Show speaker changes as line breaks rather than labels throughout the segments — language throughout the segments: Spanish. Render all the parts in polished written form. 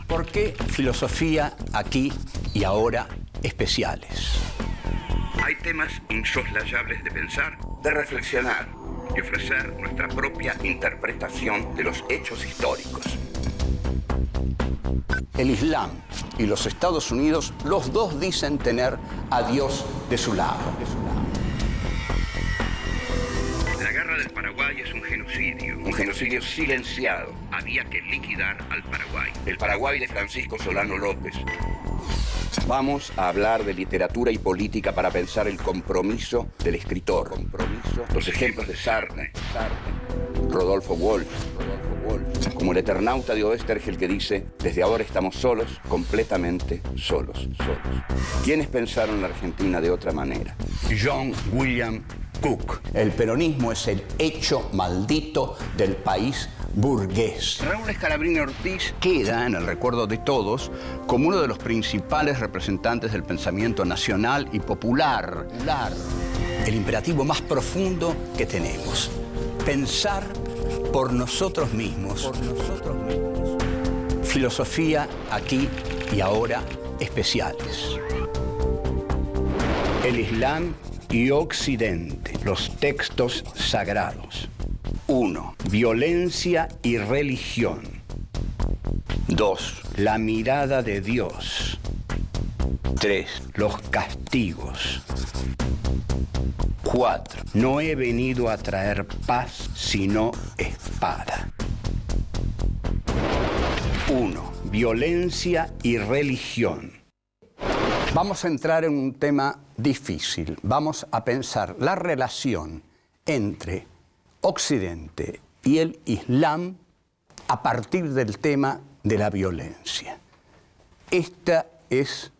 ¿Por qué filosofía aquí y ahora especiales?
Hay temas insoslayables de pensar, de reflexionar y ofrecer nuestra propia interpretación de los hechos históricos.
El Islam y los Estados Unidos, los dos dicen tener a Dios de su lado.
La guerra del Paraguay es un genocidio silenciado. Había que liquidar al Paraguay. El Paraguay de Francisco Solano López. Vamos a hablar de literatura y política para pensar el compromiso del escritor. Los ejemplos de Sartre, Rodolfo Walsh, como el Eternauta de Oestergel que dice: desde ahora estamos solos, completamente solos. ¿Quiénes pensaron la Argentina de otra manera? John William Cook. El peronismo es el hecho maldito del país burgués. Raúl Scalabrini Ortiz queda en el recuerdo de todos como uno de los principales representantes del pensamiento nacional y popular. El imperativo más profundo que tenemos: pensar por nosotros mismos. Filosofía aquí y ahora especiales. El Islam y Occidente, los textos sagrados. 1. Violencia y religión. 2. La mirada de Dios. 3. Los castigos. 4. No he venido a traer paz, sino espada. 1. Violencia y religión. Vamos a entrar en un tema difícil. Vamos a pensar la relación entre Occidente y el Islam a partir del tema de la violencia. Esta es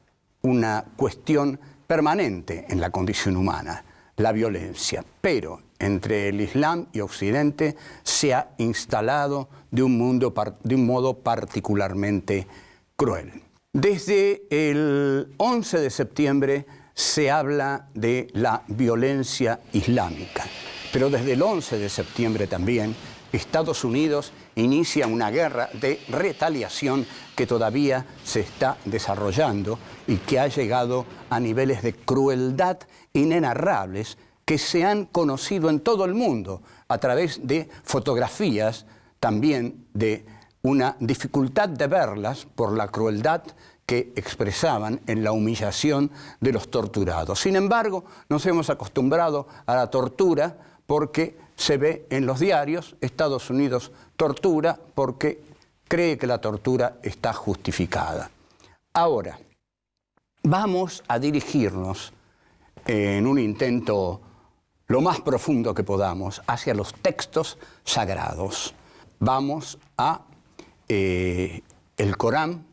una cuestión permanente en la condición humana, la violencia, pero entre el Islam y Occidente se ha instalado de un modo particularmente cruel. Desde el 11 de septiembre se habla de la violencia islámica, pero desde el 11 de septiembre también Estados Unidos inicia una guerra de retaliación que todavía se está desarrollando y que ha llegado a niveles de crueldad inenarrables que se han conocido en todo el mundo a través de fotografías, también de una dificultad de verlas por la crueldad que expresaban en la humillación de los torturados. Sin embargo, nos hemos acostumbrado a la tortura porque se ve en los diarios: Estados Unidos tortura porque cree que la tortura está justificada. Ahora, vamos a dirigirnos en un intento lo más profundo que podamos hacia los textos sagrados. Vamos a el Corán.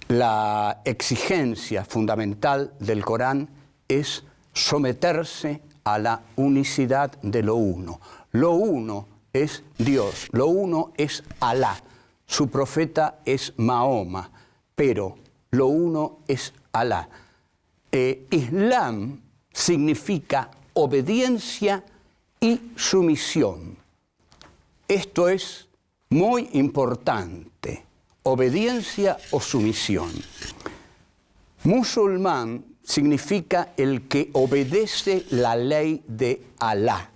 La exigencia fundamental del Corán es someterse a la unicidad de lo uno. Lo uno es Dios, lo uno es Alá, su profeta es Mahoma, pero lo uno es Alá. Islam significa obediencia y sumisión. Esto es muy importante. Obediencia o sumisión. Musulmán significa el que obedece la ley de Alá.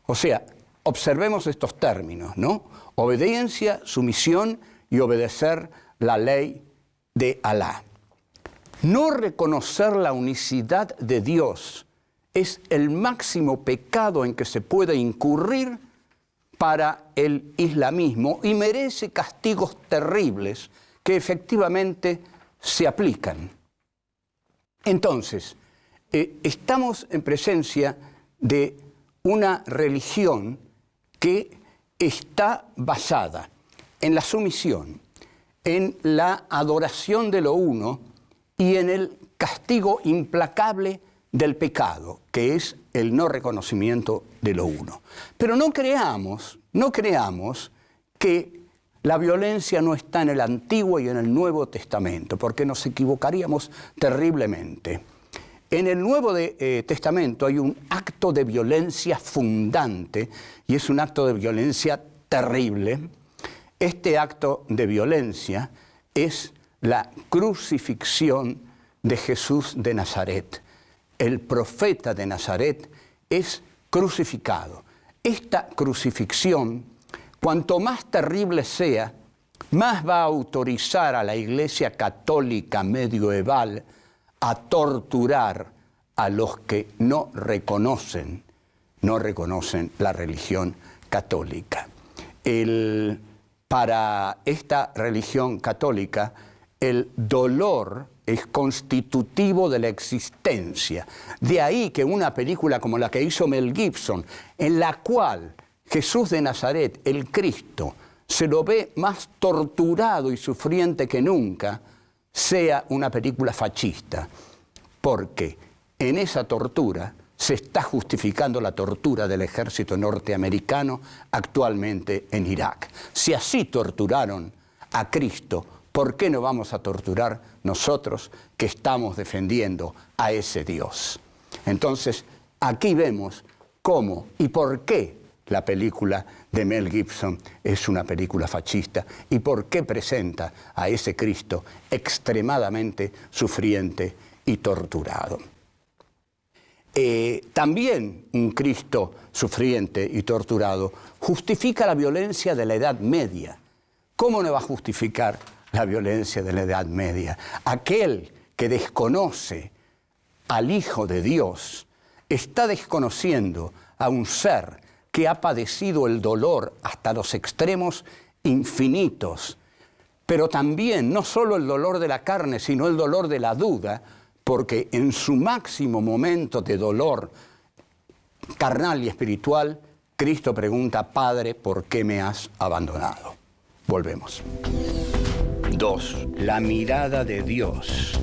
O sea, observemos estos términos, ¿no? Obediencia, sumisión y obedecer la ley de Alá. No reconocer la unicidad de Dios es el máximo pecado en que se puede incurrir para el islamismo y merece castigos terribles que efectivamente se aplican. Entonces, estamos en presencia de una religión que está basada en la sumisión, en la adoración de lo uno y en el castigo implacable del pecado, que es el no reconocimiento de lo uno. Pero no creamos que la violencia no está en el Antiguo y en el Nuevo Testamento, porque nos equivocaríamos terriblemente. En el Nuevo Testamento hay un acto de violencia fundante, y es un acto de violencia terrible, Este acto de violencia es la crucifixión de Jesús de Nazaret. El profeta de Nazaret es crucificado. Esta crucifixión, cuanto más terrible sea, más va a autorizar a la Iglesia católica medieval a torturar a los que no reconocen la religión católica. Para esta religión católica, el dolor es constitutivo de la existencia. De ahí que una película como la que hizo Mel Gibson, en la cual Jesús de Nazaret, el Cristo, se lo ve más torturado y sufriente que nunca, sea una película fascista. Porque en esa tortura se está justificando la tortura del ejército norteamericano actualmente en Irak. Si así torturaron a Cristo, ¿por qué no vamos a torturar nosotros que estamos defendiendo a ese Dios? Entonces, aquí vemos cómo y por qué la película de Mel Gibson es una película fascista y por qué presenta a ese Cristo extremadamente sufriente y torturado. También un Cristo sufriente y torturado justifica la violencia de la Edad Media. ¿Cómo no va a justificar la violencia de la Edad Media? Aquel que desconoce al Hijo de Dios está desconociendo a un ser que ha padecido el dolor hasta los extremos infinitos, pero también no solo el dolor de la carne, sino el dolor de la duda, porque en su máximo momento de dolor carnal y espiritual, Cristo pregunta: Padre, ¿por qué me has abandonado? Volvemos. 2. La mirada de Dios.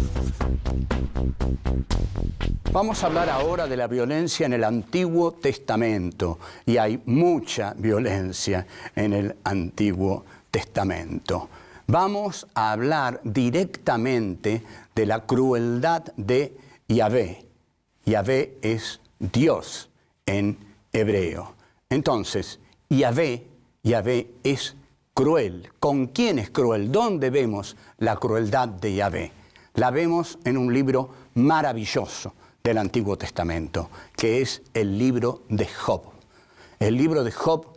Vamos a hablar ahora de la violencia en el Antiguo Testamento, y hay mucha violencia en el Antiguo Testamento. Vamos a hablar directamente de la crueldad de Yahvé. Yahvé es Dios en hebreo. Entonces, Yahvé es cruel. ¿Con quién es cruel? ¿Dónde vemos la crueldad de Yahvé? La vemos en un libro maravilloso del Antiguo Testamento, que es el libro de Job. El libro de Job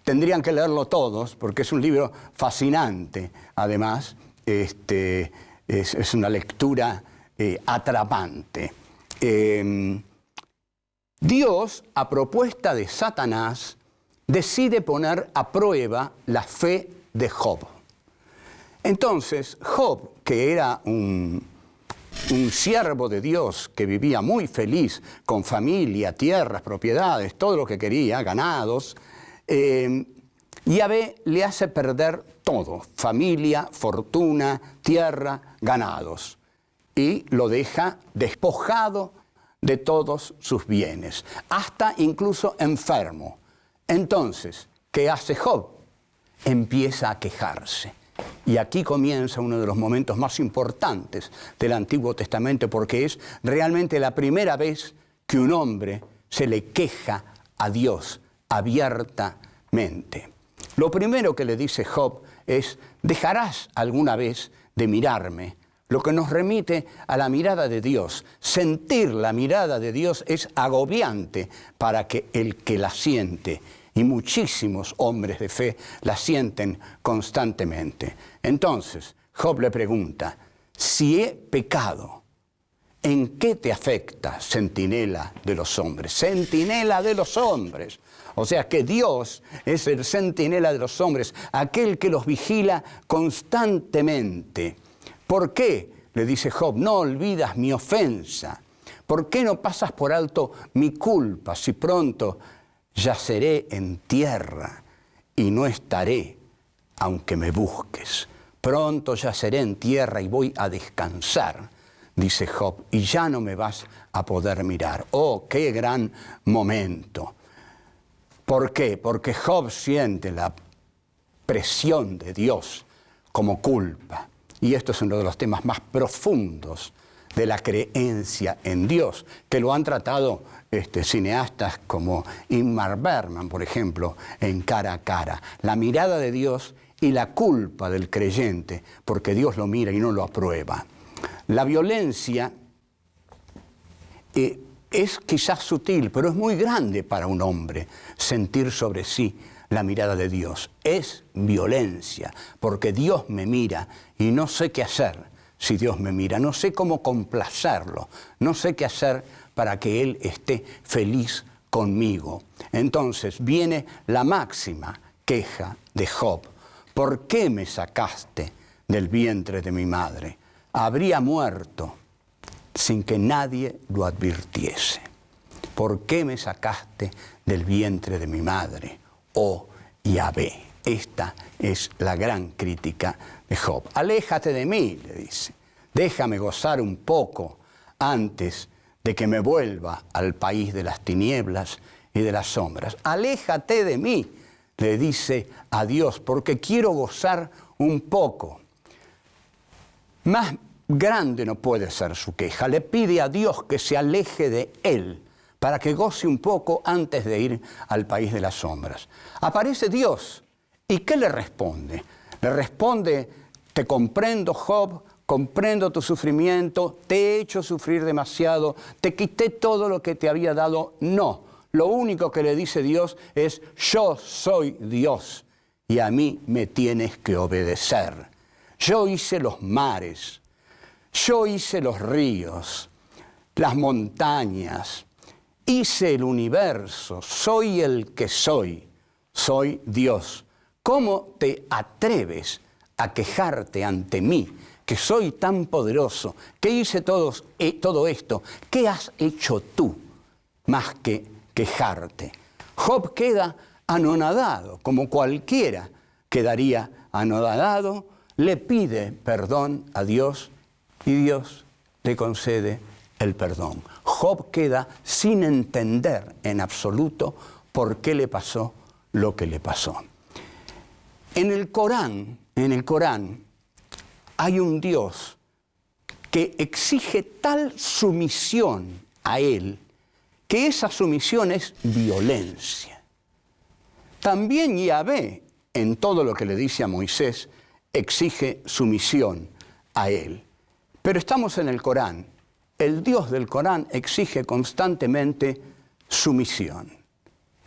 tendrían que leerlo todos, porque es un libro fascinante. Además, es una lectura atrapante. Dios, a propuesta de Satanás, decide poner a prueba la fe de Job. Entonces, Job, que era un siervo de Dios que vivía muy feliz, con familia, tierras, propiedades, todo lo que quería, ganados, Yahvé le hace perder todo: familia, fortuna, tierra, ganados, y lo deja despojado de todos sus bienes, hasta incluso enfermo. Entonces, ¿qué hace Job? Empieza a quejarse. Y aquí comienza uno de los momentos más importantes del Antiguo Testamento, porque es realmente la primera vez que un hombre se le queja a Dios abiertamente. Lo primero que le dice Job es: ¿dejarás alguna vez de mirarme? Lo que nos remite a la mirada de Dios. Sentir la mirada de Dios es agobiante para el que la siente. Y muchísimos hombres de fe la sienten constantemente. Entonces, Job le pregunta: si he pecado, ¿en qué te afecta, centinela de los hombres? Centinela de los hombres. O sea que Dios es el centinela de los hombres, aquel que los vigila constantemente. ¿Por qué? Le dice Job: no olvidas mi ofensa. ¿Por qué no pasas por alto mi culpa, si pronto yaceré en tierra y no estaré, aunque me busques? Pronto yaceré en tierra y voy a descansar, dice Job, y ya no me vas a poder mirar. ¡Oh, qué gran momento! ¿Por qué? Porque Job siente la presión de Dios como culpa. Y esto es uno de los temas más profundos de la creencia en Dios, que lo han tratado cineastas como Ingmar Bergman, por ejemplo, en Cara a Cara. La mirada de Dios y la culpa del creyente, porque Dios lo mira y no lo aprueba. La violencia es quizás sutil, pero es muy grande para un hombre sentir sobre sí la mirada de Dios. Es violencia, porque Dios me mira y no sé qué hacer si Dios me mira. No sé cómo complacerlo, no sé qué hacer para que Él esté feliz conmigo. Entonces viene la máxima queja de Job. ¿Por qué me sacaste del vientre de mi madre? Habría muerto sin que nadie lo advirtiese. ¿Por qué me sacaste del vientre de mi madre? Oh Yahvé. Esta es la gran crítica de Job. Aléjate de mí, le dice. Déjame gozar un poco antes de que me vuelva al país de las tinieblas y de las sombras. Aléjate de mí, le dice a Dios, porque quiero gozar un poco. Más grande no puede ser su queja. Le pide a Dios que se aleje de él para que goce un poco antes de ir al país de las sombras. Aparece Dios. ¿Y qué le responde? Le responde, te comprendo, Job, comprendo tu sufrimiento, te he hecho sufrir demasiado, te quité todo lo que te había dado. No, lo único que le dice Dios es, yo soy Dios y a mí me tienes que obedecer. Yo hice los mares, yo hice los ríos, las montañas, hice el universo, soy el que soy Dios. ¿Cómo te atreves a quejarte ante mí, que soy tan poderoso, que hice todo esto? ¿Qué has hecho tú más que quejarte? Job queda anonadado, como cualquiera quedaría anonadado, le pide perdón a Dios y Dios le concede el perdón. Job queda sin entender en absoluto por qué le pasó lo que le pasó. En el Corán hay un Dios que exige tal sumisión a Él que esa sumisión es violencia. También Yahvé, en todo lo que le dice a Moisés, exige sumisión a Él. Pero estamos en el Corán. El Dios del Corán exige constantemente sumisión.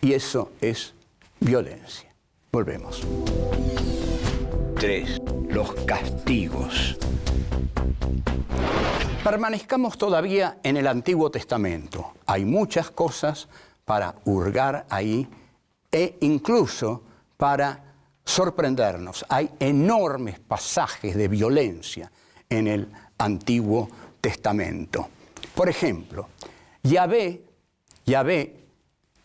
Y eso es violencia. Volvemos. 3. Los castigos. Permanezcamos todavía en el Antiguo Testamento. Hay muchas cosas para hurgar ahí e incluso para sorprendernos. Hay enormes pasajes de violencia en el Antiguo Testamento. Por ejemplo, Yahvé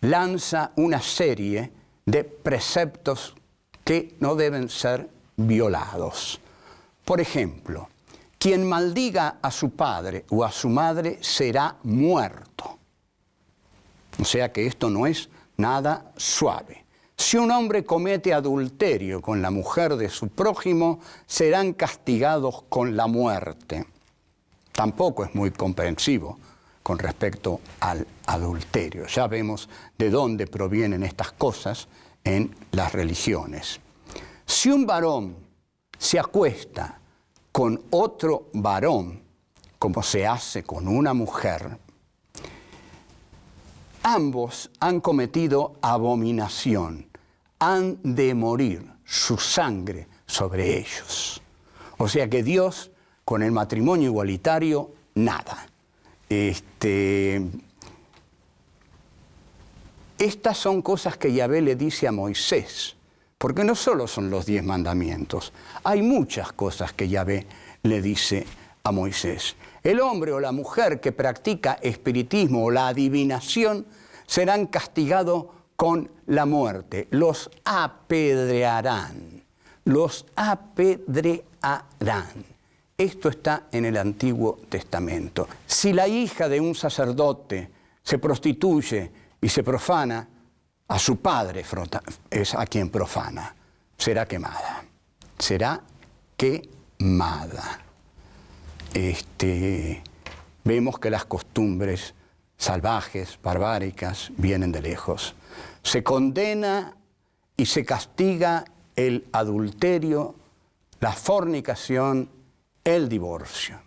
lanza una serie de preceptos que no deben ser violados. Por ejemplo, quien maldiga a su padre o a su madre será muerto. O sea que esto no es nada suave. Si un hombre comete adulterio con la mujer de su prójimo, serán castigados con la muerte. Tampoco es muy comprensivo con respecto al adulterio. Ya vemos de dónde provienen estas cosas en las religiones. Si un varón se acuesta con otro varón, como se hace con una mujer, ambos han cometido abominación, han de morir, su sangre sobre ellos. O sea que Dios, con el matrimonio igualitario, nada. Estas son cosas que Yahvé le dice a Moisés, porque no solo son los 10 mandamientos, hay muchas cosas que Yahvé le dice a Moisés. El hombre o la mujer que practica espiritismo o la adivinación serán castigados con la muerte. Los apedrearán. Los apedrearán. Esto está en el Antiguo Testamento. Si la hija de un sacerdote se prostituye y se profana, a su padre es a quien profana. Será quemada. Será quemada. Vemos que las costumbres salvajes, barbáricas, vienen de lejos. Se condena y se castiga el adulterio, la fornicación, el divorcio.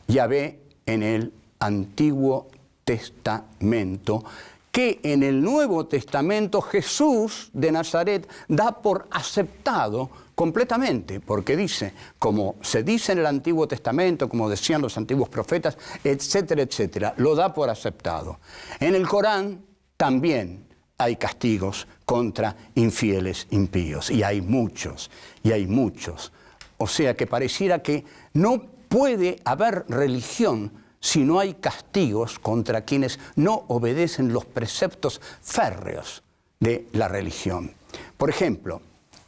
Yahvé en el Antiguo Testamento, que en el Nuevo Testamento Jesús de Nazaret da por aceptado completamente, porque dice, como se dice en el Antiguo Testamento, como decían los antiguos profetas, etcétera, etcétera, lo da por aceptado. En el Corán también hay castigos contra infieles impíos, y hay muchos, y hay muchos. O sea que pareciera que no puede haber religión si no hay castigos contra quienes no obedecen los preceptos férreos de la religión. Por ejemplo,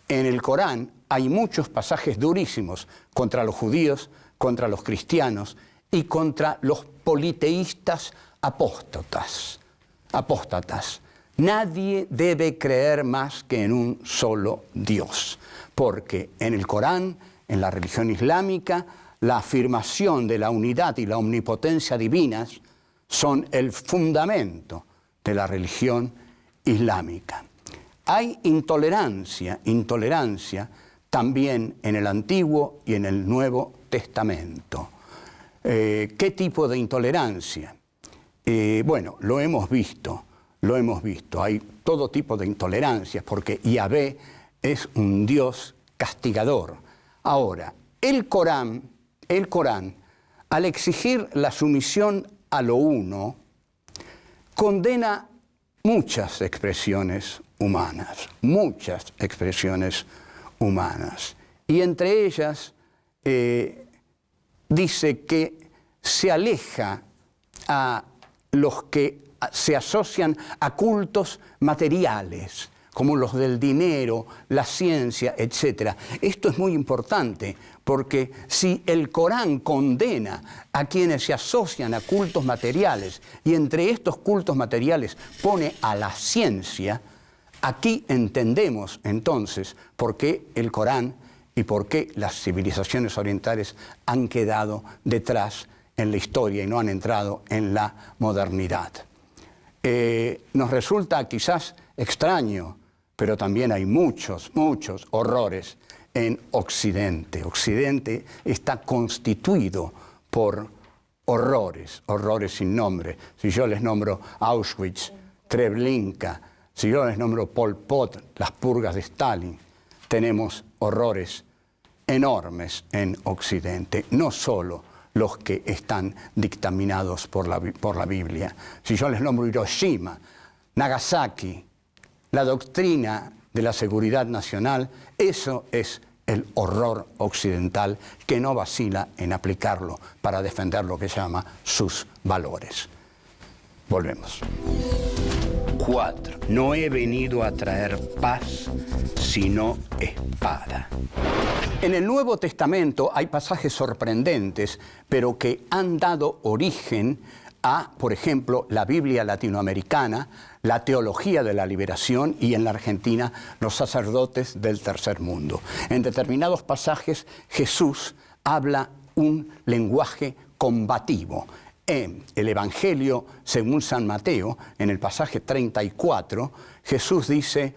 en el Corán hay muchos pasajes durísimos contra los judíos, contra los cristianos y contra los politeístas apóstatas. Nadie debe creer más que en un solo Dios, porque en el Corán, en la religión islámica, la afirmación de la unidad y la omnipotencia divinas son el fundamento de la religión islámica. Hay intolerancia también en el Antiguo y en el Nuevo Testamento. ¿Qué tipo de intolerancia? Bueno, lo hemos visto. Hay todo tipo de intolerancias porque Yahvé es un Dios castigador. Ahora, el Corán, al exigir la sumisión a lo uno, condena muchas expresiones humanas. Y entre ellas dice que se aleja a los que se asocian a cultos materiales, como los del dinero, la ciencia, etc. Esto es muy importante, porque si el Corán condena a quienes se asocian a cultos materiales, y entre estos cultos materiales pone a la ciencia, aquí entendemos entonces por qué el Corán y por qué las civilizaciones orientales han quedado detrás en la historia y no han entrado en la modernidad. Nos resulta quizás extraño, pero también hay muchos horrores en Occidente. Occidente está constituido por horrores sin nombre. Si yo les nombro Auschwitz, Treblinka, si yo les nombro Pol Pot, las purgas de Stalin, tenemos horrores enormes en Occidente, no solo los que están dictaminados por la Biblia. Si yo les nombro Hiroshima, Nagasaki, la doctrina de la seguridad nacional, eso es el horror occidental que no vacila en aplicarlo para defender lo que llama sus valores. Volvemos. 4. No he venido a traer paz, sino espada. En el Nuevo Testamento hay pasajes sorprendentes, pero que han dado origen a, por ejemplo, la Biblia latinoamericana, la teología de la liberación y en la Argentina los sacerdotes del tercer mundo. En determinados pasajes Jesús habla un lenguaje combativo. En el Evangelio, según San Mateo, en el pasaje 34, Jesús dice: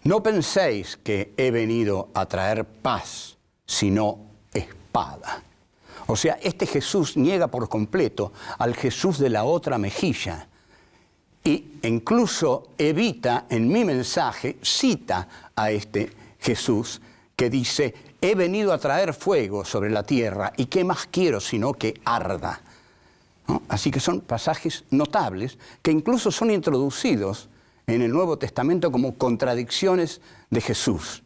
no penséis que he venido a traer paz, sino espada. O sea, este Jesús niega por completo al Jesús de la otra mejilla. Y incluso evita en mi mensaje, cita a este Jesús que dice: he venido a traer fuego sobre la tierra y qué más quiero sino que arda. ¿No? Así que son pasajes notables que incluso son introducidos en el Nuevo Testamento como contradicciones de Jesús,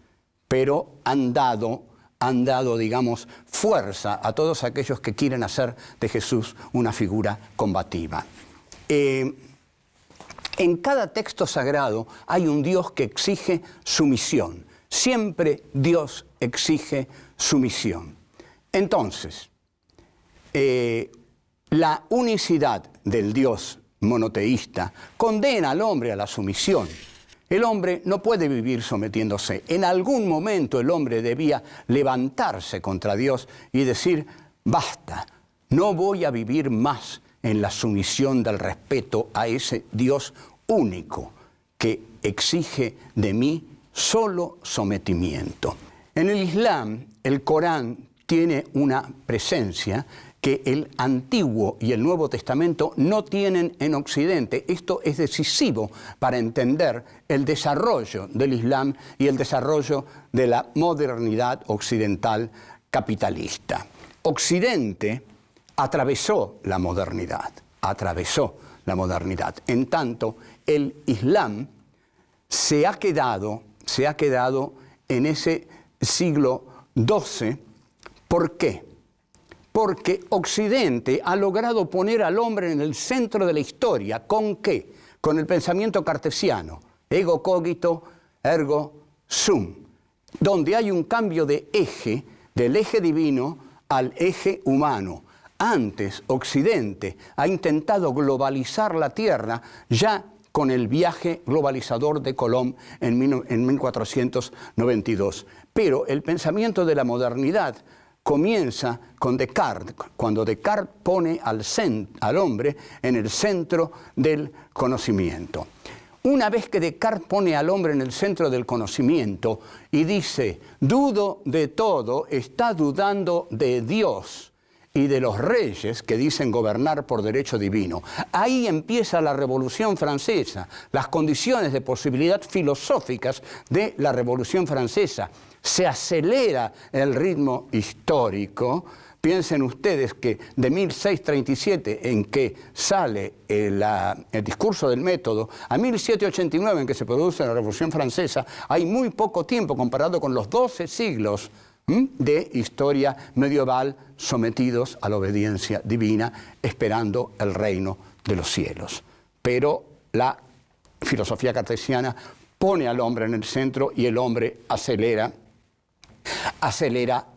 pero han dado, digamos, fuerza a todos aquellos que quieren hacer de Jesús una figura combativa. En cada texto sagrado hay un Dios que exige sumisión. Siempre Dios exige sumisión. Entonces, la unicidad del Dios monoteísta condena al hombre a la sumisión. El hombre no puede vivir sometiéndose. En algún momento el hombre debía levantarse contra Dios y decir: basta, no voy a vivir más en la sumisión del respeto a ese Dios único que exige de mí solo sometimiento. En el Islam, el Corán tiene una presencia que el Antiguo y el Nuevo Testamento no tienen en Occidente. Esto es decisivo para entender el desarrollo del Islam y el desarrollo de la modernidad occidental capitalista. Occidente atravesó la modernidad. En tanto, el Islam se ha quedado en ese siglo XII. ¿Por qué? Porque Occidente ha logrado poner al hombre en el centro de la historia. ¿Con qué? Con el pensamiento cartesiano. Ego cogito, ergo sum. Donde hay un cambio de eje, del eje divino al eje humano. Antes, Occidente ha intentado globalizar la Tierra ya con el viaje globalizador de Colón en 1492. Pero el pensamiento de la modernidad comienza con Descartes, cuando Descartes pone al hombre en el centro del conocimiento. Una vez que Descartes pone al hombre en el centro del conocimiento y dice, dudo de todo, está dudando de Dios y de los reyes que dicen gobernar por derecho divino. Ahí empieza la Revolución Francesa, las condiciones de posibilidad filosóficas de la Revolución Francesa. Se acelera el ritmo histórico. Piensen ustedes que de 1637, en que sale el discurso del método, a 1789, en que se produce la Revolución Francesa, hay muy poco tiempo comparado con los 12 siglos de historia medieval sometidos a la obediencia divina, esperando el reino de los cielos. Pero la filosofía cartesiana pone al hombre en el centro y el hombre acelera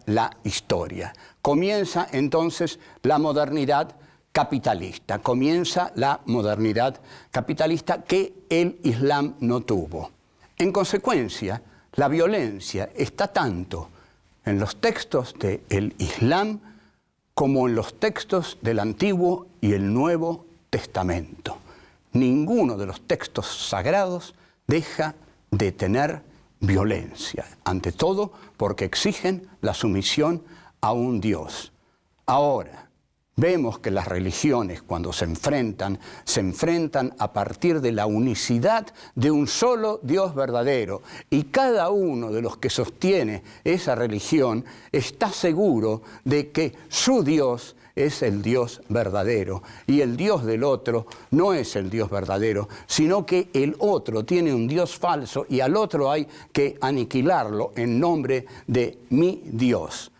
la historia. Comienza entonces la modernidad capitalista. Comienza la modernidad capitalista que el Islam no tuvo. En consecuencia, la violencia está tanto en los textos del Islam como en los textos del Antiguo y el Nuevo Testamento. Ninguno de los textos sagrados deja de tener violencia, ante todo porque exigen la sumisión a un Dios. Ahora, vemos que las religiones cuando se enfrentan a partir de la unicidad de un solo Dios verdadero, y cada uno de los que sostiene esa religión está seguro de que su Dios es el Dios verdadero, y el Dios del otro no es el Dios verdadero, sino que el otro tiene un Dios falso y al otro hay que aniquilarlo en nombre de mi Dios.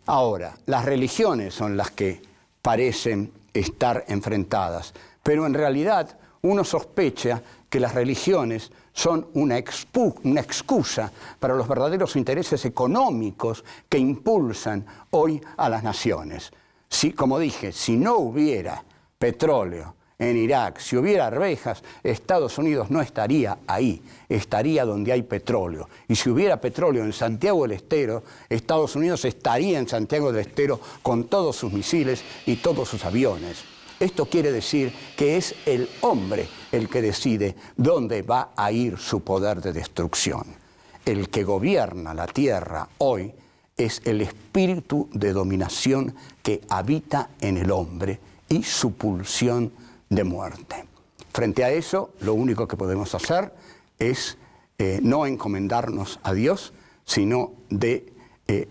Ahora, las religiones son las que parecen estar enfrentadas, pero en realidad uno sospecha que las religiones son una excusa para los verdaderos intereses económicos que impulsan hoy a las naciones. Si, como dije, si no hubiera petróleo en Irak, si hubiera arvejas, Estados Unidos no estaría ahí, estaría donde hay petróleo. Y si hubiera petróleo en Santiago del Estero, Estados Unidos estaría en Santiago del Estero con todos sus misiles y todos sus aviones. Esto quiere decir que es el hombre el que decide dónde va a ir su poder de destrucción. El que gobierna la tierra hoy es el espíritu de dominación que habita en el hombre y su pulsión de muerte. Frente a eso, lo único que podemos hacer es no encomendarnos a Dios, sino de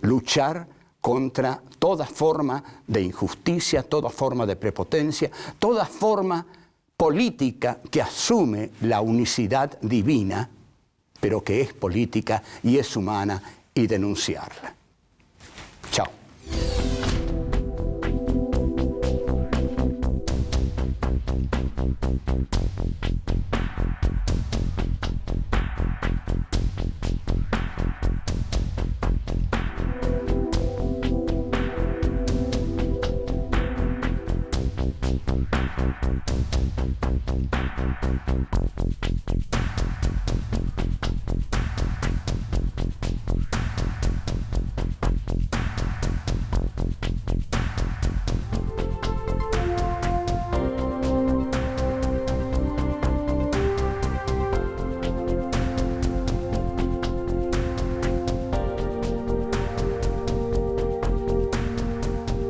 luchar contra toda forma de injusticia, toda forma de prepotencia, toda forma política que asume la unicidad divina, pero que es política y es humana, y denunciarla. Chao.